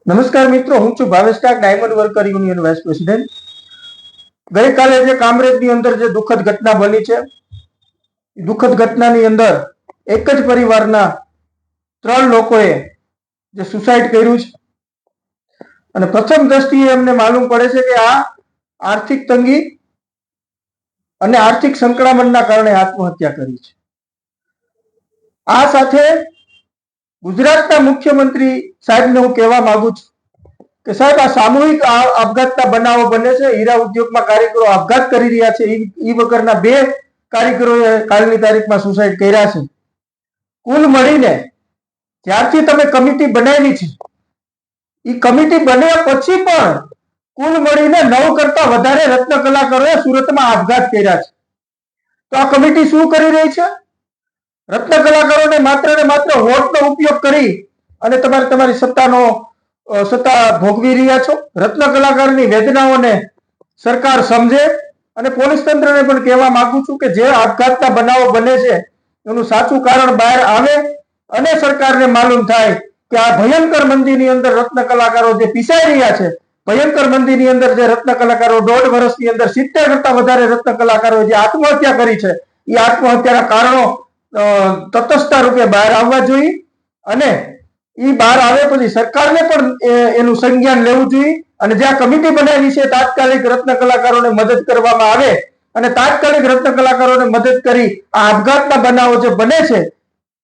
નમસ્કાર મિત્રો, હું છું Bhavesh Tak, diamond worker union vice president. ગઈકાલે જે કામરેજની અંદર જે દુઃખદ ઘટના બની છે, દુઃખદ ઘટનાની અંદર એક જ પરિવારના 3 લોકોએ જે સુસાઇડ કર્યું છે અને પ્રથમ દ્રષ્ટિએ અમને માલુમ પડે છે કે આ આર્થિક તંગી અને આર્થિક સંકળામણના કારણે આત્મહત્યા કરી છે. આ સાથે ગુજરાતના મુખ્યમંત્રી સાહેબને હું કહેવા માંગુ છું કે સાહેબ, આ સામૂહિક આપઘાતના બનાવો બને છે. હીરા ઉદ્યોગમાં કારીગરો આપઘાત કરી રહ્યા છે. ઈ વગરના 2 કારીગરોએ કાલની તારીખમાં સુસાઇડ કર્યા છે. કુલ મળીને જ્યારથી તમે કમિટી બનાવી છે, એ કમિટી બન્યા પછી પણ કુલ મળીને 9 કરતા વધારે રત્ન કલાકારોએ સુરતમાં આપઘાત કર્યા છે. તો આ કમિટી શું કરી રહી છે? રત્ન કલાકારોને માત્ર ને માત્ર વોટનો ઉપયોગ કરી અને તમારી સત્તા ભોગવી રહ્યા છો. રત્ન કલાકારની વેદનાઓને સરકાર સમજે અને પોલીસ તંત્રને પણ કહેવા માંગુ છું કે જે આપઘાતના બનાવો બને છે એનું સાચું કારણ બહાર આવે અને સરકારને માલુમ થાય કે આ ભયંકર મંદીની અંદર રત્ન કલાકારો જે પીસાઈ રહ્યા છે, ભયંકર મંદીની અંદર જે રત્ન કલાકારો 1.5 વર્ષની અંદર 70 કરતા વધારે રત્ન કલાકારો જે આત્મહત્યા કરી છે, એ આત્મહત્યાના કારણો તટસ્થ રૂપે બહાર આવવા જોઈએ અને એ બહાર આવે પછી સરકારને પણ એનું સંજ્ઞાન લેવું જોઈએ અને જે આ કમિટી બનાવી છે તાત્કાલિક રત્ન કલાકારોને મદદ કરવામાં આવે અને તાત્કાલિક રત્ન કલાકારોને મદદ કરી આ આપઘાતના બનાવો જે બને છે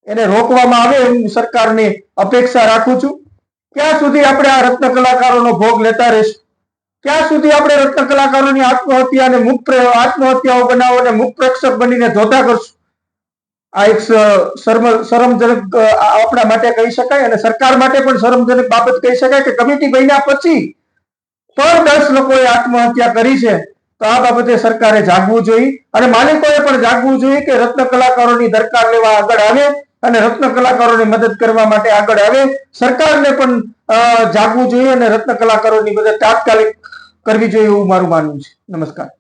એને રોકવામાં આવે એવી સરકારની અપેક્ષા રાખું છું. ક્યાં સુધી આપણે આ રત્ન કલાકારોનો ભોગ લેતા રહીશું? ક્યાં સુધી આપણે રત્ન કલાકારોની આત્મહત્યા અને આત્મહત્યાઓ બનાવોને મુખ પ્રેક્ષક બનીને જોતા કરશું? આ એક શરમજનક આપણા માટે કહી શકાય અને સરકાર માટે પણ શરમજનક બાબત કહી શકાય કે કમિટી બન્યા પછી પણ 10 લોકોએ આત્મહત્યા કરી છે. તો આ બાબતે સરકારે જાગવું જોઈએ અને માલિકોએ પણ જાગવું જોઈએ કે રત્ન કલાકારોની દરકાર લેવા આગળ આવે અને રત્ન કલાકારોની મદદ કરવા માટે આગળ આવે. સરકારને પણ જાગવું જોઈએ અને રત્ન કલાકારોની મદદ તાત્કાલિક કરવી જોઈએ એવું મારું માનવું છે. નમસ્કાર.